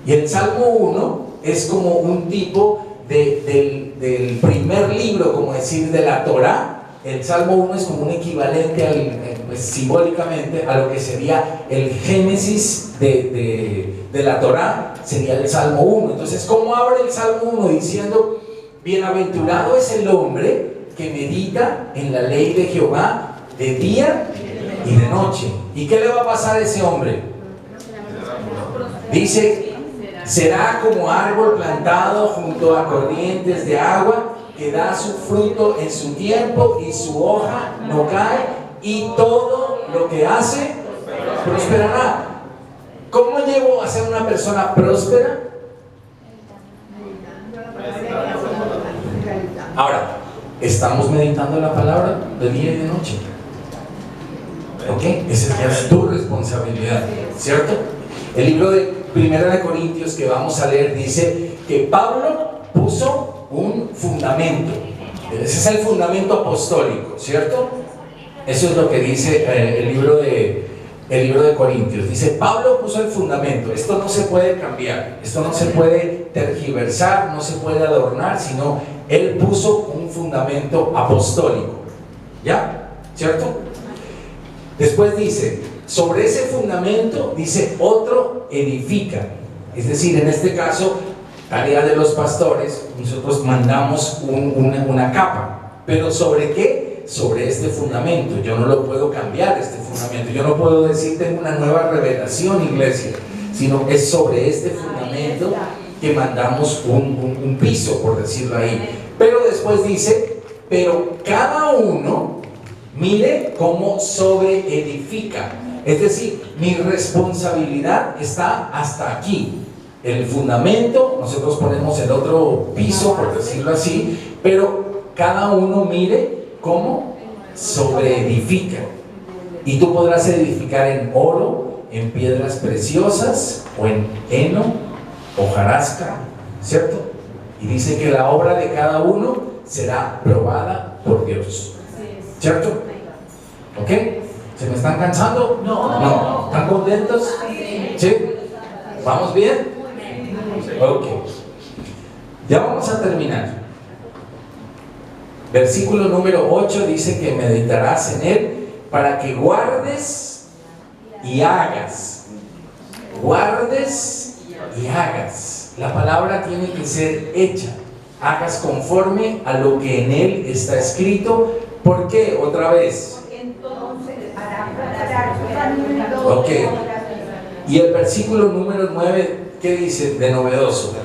Y el Salmo 1 es como un tipo del primer libro, como decir, de la Torá. El Salmo 1 es como un equivalente pues, simbólicamente a lo que sería el Génesis de la Torá, sería el Salmo 1. Entonces, ¿cómo abre el Salmo 1 diciendo, bienaventurado es el hombre que medita en la ley de Jehová de día y de noche? ¿Y qué le va a pasar a ese hombre? Dice, será como árbol plantado junto a corrientes de agua, que da su fruto en su tiempo y su hoja no cae, y todo lo que hace prosperará. ¿Cómo llego a ser una persona próspera? Ahora, estamos meditando la palabra de día y de noche. ¿Ok? Esa ya es tu responsabilidad, ¿cierto? El libro de 1 Corintios que vamos a leer dice que Pablo puso un fundamento. Ese es el fundamento apostólico, ¿cierto? Eso es lo que dice el libro de Corintios. Dice, Pablo puso el fundamento. Esto no se puede cambiar, esto no se puede tergiversar, no se puede adornar, sino él puso un fundamento apostólico. ¿Ya? ¿Cierto? Después dice, sobre ese fundamento, dice, otro edifica. Es decir, en este caso, tarea de los pastores, nosotros mandamos una capa. ¿Pero sobre qué? Sobre este fundamento. Yo no lo puedo cambiar, este fundamento. Yo no puedo decir, tengo una nueva revelación, iglesia, sino es sobre este fundamento que mandamos un piso, por decirlo ahí. Pero después dice, pero cada uno mire cómo sobreedifica. Es decir, mi responsabilidad está hasta aquí. El fundamento, nosotros ponemos el otro piso, por decirlo así, pero cada uno mire cómo sobreedifica. Y tú podrás edificar en oro, en piedras preciosas, o en heno, hojarasca, ¿cierto? Y dice que la obra de cada uno será probada por Dios, ¿cierto? ¿Ok? ¿Se me están cansando? No. ¿Están contentos? ¿Sí? ¿Vamos bien? Ok. Ya vamos a terminar. Versículo número 8 dice que meditarás en él para que guardes y hagas. Guardes y hagas. La palabra tiene que ser hecha. Hagas conforme a lo que en él está escrito. ¿Por qué? Otra vez. Ok. Y el versículo número 9, ¿qué dice de novedoso?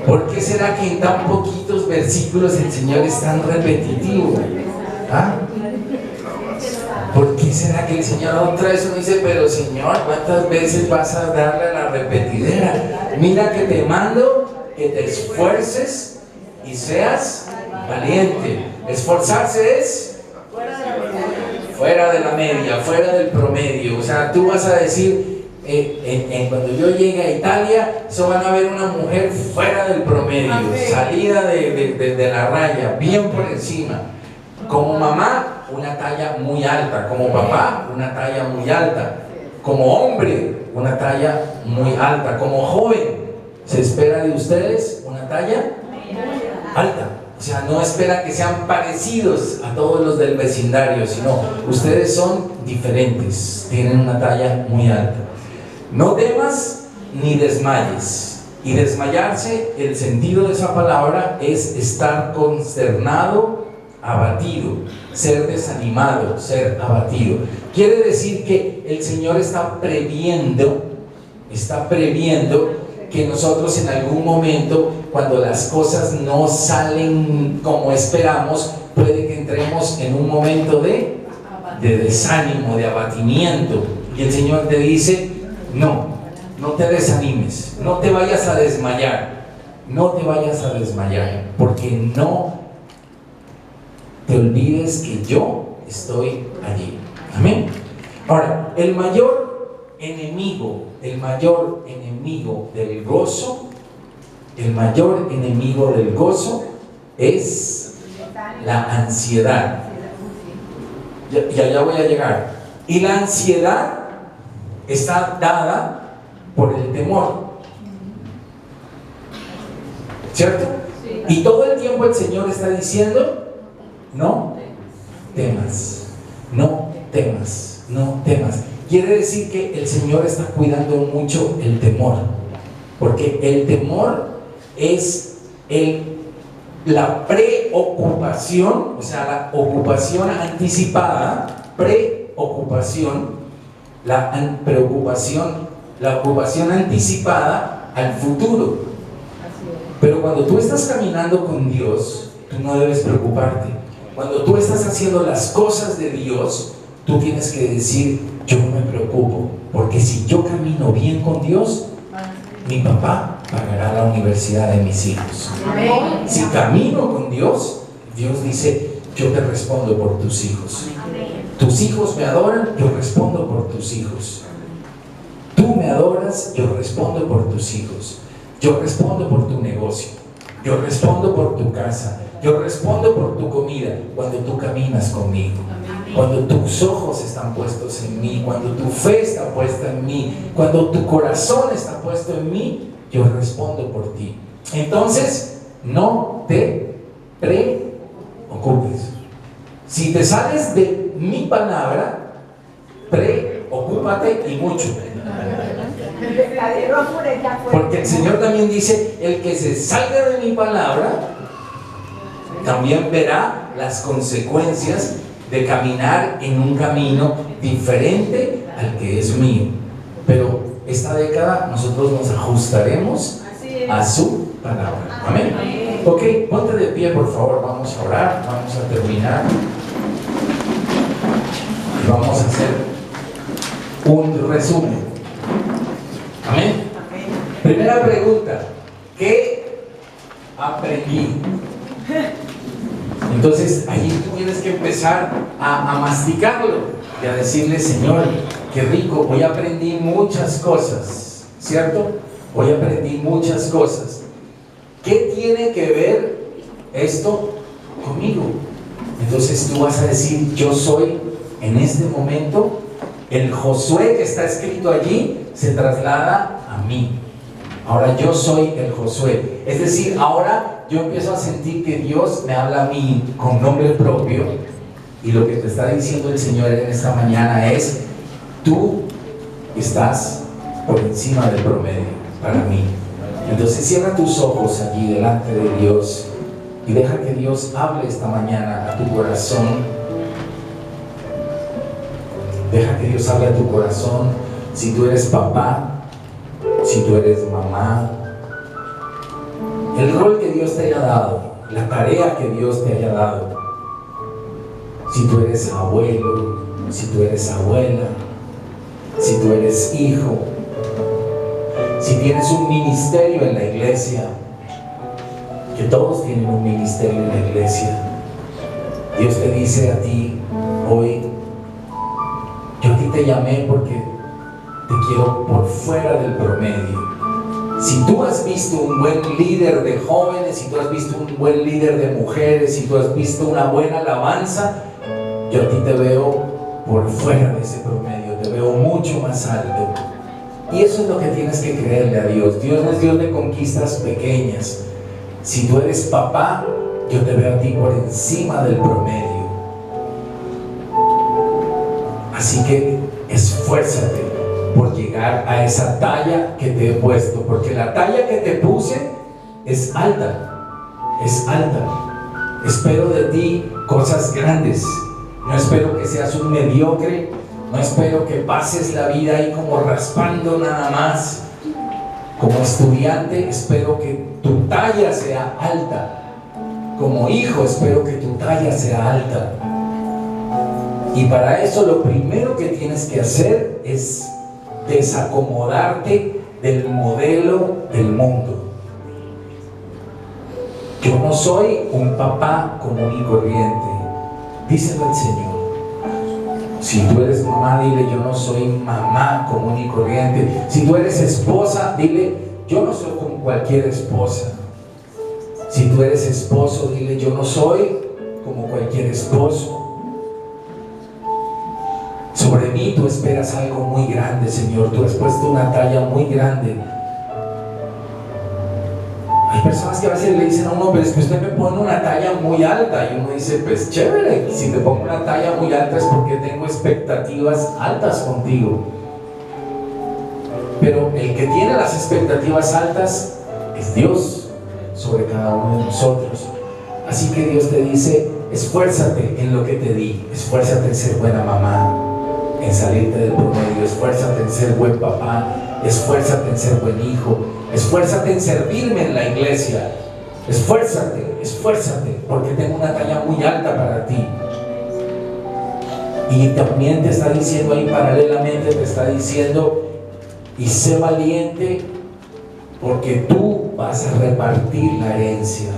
¿Por qué será que en tan poquitos versículos el Señor es tan repetitivo? ¿Ah? ¿Por qué será que el Señor otra vez uno dice, pero Señor, ¿cuántas veces vas a darle a la repetidera? Mira que te mando que te esfuerces y seas valiente. Esforzarse es fuera de la media, fuera del promedio. O sea, tú vas a decir, cuando yo llegue a Italia, eso van a ver una mujer fuera del promedio, salida de la raya, bien por encima. Como mamá, una talla muy alta. Como papá, una talla muy alta. Como hombre, una talla muy alta. Como joven, se espera de ustedes una talla alta. O sea, no espera que sean parecidos a todos los del vecindario, sino ustedes son diferentes, tienen una talla muy alta. No temas ni desmayes. Y desmayarse, el sentido de esa palabra es estar consternado, abatido, ser desanimado, ser abatido. Quiere decir que el Señor está previendo que nosotros en algún momento, cuando las cosas no salen como esperamos, puede que entremos en un momento de desánimo, de abatimiento. Y el Señor te dice, no te desanimes, no te vayas a desmayar, porque no te olvides que yo estoy allí. Amén. Ahora, el mayor enemigo del gozo, es la ansiedad. Ya voy a llegar. Y la ansiedad está dada por el temor, ¿cierto? Y todo el tiempo el Señor está diciendo, no temas. Quiere decir que el Señor está cuidando mucho el temor, porque el temor es la preocupación, o sea, la ocupación anticipada, la ocupación anticipada al futuro. Pero cuando tú estás caminando con Dios, tú no debes preocuparte. Cuando tú estás haciendo las cosas de Dios, tú tienes que decir, yo no me preocupo, porque si yo camino bien con Dios, mi papá pagará la universidad de mis hijos. Si camino con Dios, Dios dice, yo te respondo por tus hijos. Tus hijos me adoran, yo respondo por tus hijos. Tú me adoras, yo respondo por tus hijos. Yo respondo por tu negocio. Yo respondo por tu casa. Yo respondo por tu comida cuando tú caminas conmigo. Cuando tus ojos están puestos en mí, cuando tu fe está puesta en mí, cuando tu corazón está puesto en mí, yo respondo por ti. Entonces, no te preocupes. Si te sales de mi palabra, preocúpate y mucho. Porque el Señor también dice, el que se salga de mi palabra, también verá las consecuencias de caminar en un camino diferente al que es mío. Pero esta década nosotros nos ajustaremos a su palabra. Amén. Ok, ponte de pie, por favor. Vamos a orar, vamos a terminar y vamos a hacer un resumen. Amén. Primera pregunta, ¿qué aprendí? Entonces allí tú tienes que empezar a masticarlo y a decirle, Señor, qué rico, hoy aprendí muchas cosas, ¿cierto? Hoy aprendí muchas cosas. ¿Qué tiene que ver esto conmigo? Entonces tú vas a decir, yo soy en este momento, el Josué que está escrito allí se traslada a mí. Ahora yo soy el Josué. Es decir, ahora yo empiezo a sentir que Dios me habla a mí con nombre propio. Y lo que te está diciendo el Señor en esta mañana es, tú estás por encima del promedio para mí. Entonces cierra tus ojos allí delante de Dios y deja que Dios hable esta mañana a tu corazón. Deja que Dios hable a tu corazón. Si tú eres papá, si tú eres mamá, el rol que Dios te haya dado, la tarea que Dios te haya dado. Si tú eres abuelo, si tú eres abuela, si tú eres hijo, si tienes un ministerio en la iglesia, que todos tienen un ministerio en la iglesia, Dios te dice a ti hoy, yo a ti te llamé porque te quiero por fuera del promedio. Si tú has visto un buen líder de jóvenes, si tú has visto un buen líder de mujeres, si tú has visto una buena alabanza, yo a ti te veo por fuera de ese promedio, te veo mucho más alto. Y eso es lo que tienes que creerle a Dios. Dios no es Dios de conquistas pequeñas. Si tú eres papá, yo te veo a ti por encima del promedio. Así que esfuérzate por llegar a esa talla que te he puesto, porque la talla que te puse es alta, es alta. Espero de ti cosas grandes. No espero que seas un mediocre, no espero que pases la vida ahí como raspando nada más. Como estudiante espero que tu talla sea alta. Como hijo espero que tu talla sea alta. Y para eso lo primero que tienes que hacer es desacomodarte del modelo del mundo. Yo no soy un papá común y corriente, díselo al Señor. Si tú eres mamá, dile: yo no soy mamá común y corriente. Si tú eres esposa, dile: yo no soy como cualquier esposa. Si tú eres esposo, dile: yo no soy como cualquier esposo. Sobre mí tú esperas algo muy grande, Señor. Tú has puesto una talla muy grande. Hay personas que a veces le dicen a uno: pero es que usted me pone una talla muy alta. Y uno dice: pues chévere, si te pongo una talla muy alta es porque tengo expectativas altas contigo. Pero el que tiene las expectativas altas es Dios sobre cada uno de nosotros. Así que Dios te dice: esfuérzate en lo que te di. Esfuérzate en ser buena mamá, en salirte del promedio. Esfuérzate en ser buen papá. Esfuérzate en ser buen hijo. Esfuérzate en servirme en la iglesia. Esfuérzate, esfuérzate, porque tengo una talla muy alta para ti. Y también te está diciendo ahí paralelamente, te está diciendo: y sé valiente, porque tú vas a repartir la herencia.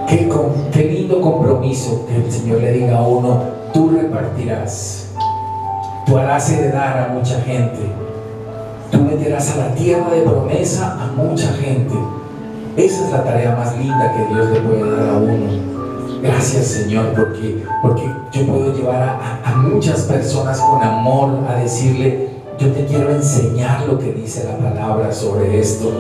Qué lindo compromiso que el Señor le diga a uno: tú repartirás, tú harás heredar a mucha gente, tú meterás a la tierra de promesa a mucha gente. Esa es la tarea más linda que Dios le puede dar a uno. Gracias, Señor, porque yo puedo llevar a muchas personas con amor a decirle: yo te quiero enseñar lo que dice la palabra sobre esto.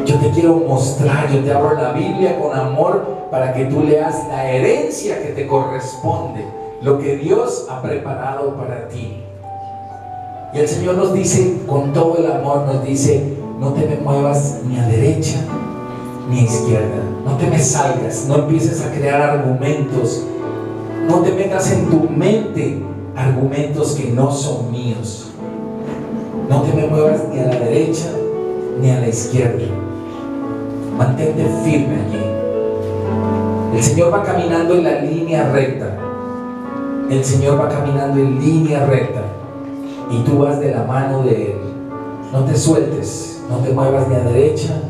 Yo te quiero mostrar, yo te abro la Biblia con amor para que tú leas la herencia que te corresponde, lo que Dios ha preparado para ti. Y el Señor nos dice con todo el amor, nos dice: no te me muevas ni a derecha ni a izquierda, no te me salgas, no empieces a crear argumentos, no te metas en tu mente argumentos que no son míos. No te me muevas ni a la derecha ni a la izquierda, mantente firme allí. El Señor va caminando en la línea recta. El Señor va caminando en línea recta y tú vas de la mano de Él. No te sueltes, no te muevas ni a derecha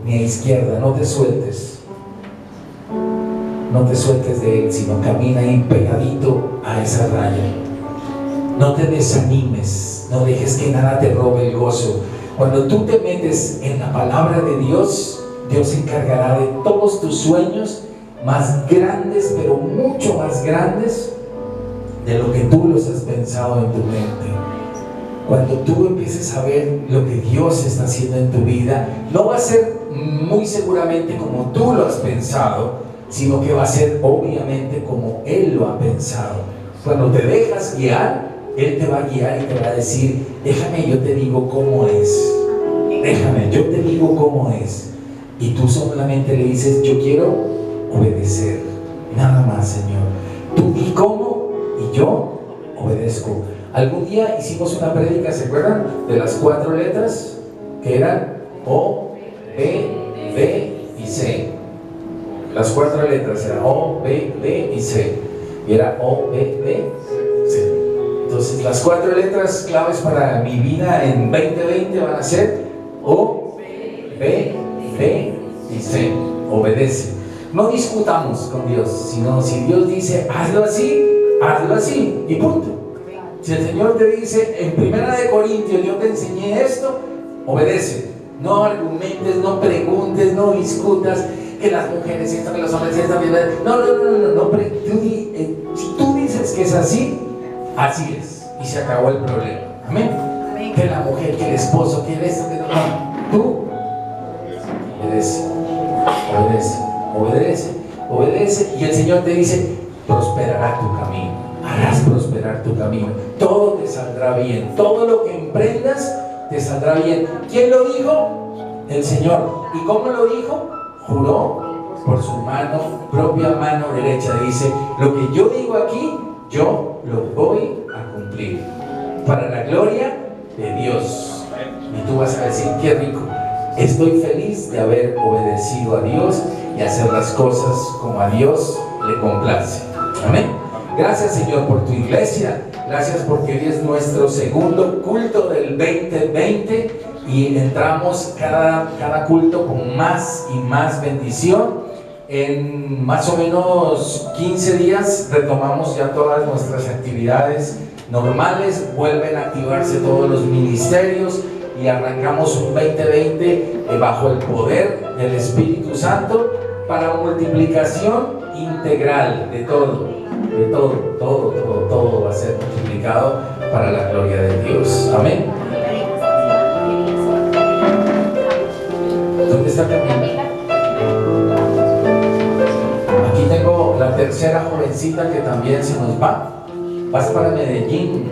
ni a izquierda, no te sueltes. No te sueltes de Él, sino camina ahí pegadito a esa raya. No te desanimes, no dejes que nada te robe el gozo. Cuando tú te metes en la palabra de Dios, Dios se encargará de todos tus sueños más grandes, pero mucho más grandes de lo que tú los has pensado en tu mente. Cuando tú empieces a ver lo que Dios está haciendo en tu vida, no va a ser muy seguramente como tú lo has pensado, sino que va a ser obviamente como Él lo ha pensado. Cuando te dejas guiar, Él te va a guiar y te va a decir: déjame, yo te digo cómo es. Déjame, yo te digo cómo es. Y tú solamente le dices: yo quiero obedecer. Nada más, Señor. Tú di cómo y yo obedezco. Algún día hicimos una prédica, ¿se acuerdan? De las 4 letras que eran O, B, B y C. Las 4 letras eran O, B, B y C. Y era O, B, B, C. Entonces las 4 letras claves para mi vida en 2020 van a ser O, B, B y C. Obedece. No discutamos con Dios, sino si Dios dice: hazlo así y punto. Si el Señor te dice en 1 Corintios, yo te enseñé esto, obedece. No argumentes, no preguntes, no discutas que las mujeres esto, que los hombres esto, no. Si tú dices que es así, así es. Y se acabó el problema. Amén. Amén. Que la mujer, que el esposo, que esto, que no. Tú obedece. Y el Señor te dice, prosperará tu camino. Harás prosperar tu camino. Todo te saldrá bien. Todo lo que emprendas te saldrá bien. ¿Quién lo dijo? El Señor. ¿Y cómo lo dijo? Juró por su propia mano derecha. Dice, lo que yo digo aquí, yo lo voy a cumplir. Para la gloria de Dios. Y tú vas a decir, qué rico. Estoy feliz de haber obedecido a Dios y hacer las cosas como a Dios le complace. Amén. Gracias, Señor, por tu iglesia. Gracias porque hoy es nuestro segundo culto del 2020 y entramos cada culto con más y más bendición. En más o menos 15 días retomamos ya todas nuestras actividades normales, vuelven a activarse todos los ministerios y arrancamos un 2020 bajo el poder del Espíritu Santo para multiplicación integral de todo. Todo va a ser multiplicado para la gloria de Dios. Amén. ¿Dónde está Camila? Aquí tengo la tercera jovencita que también se nos va. Vas para Medellín.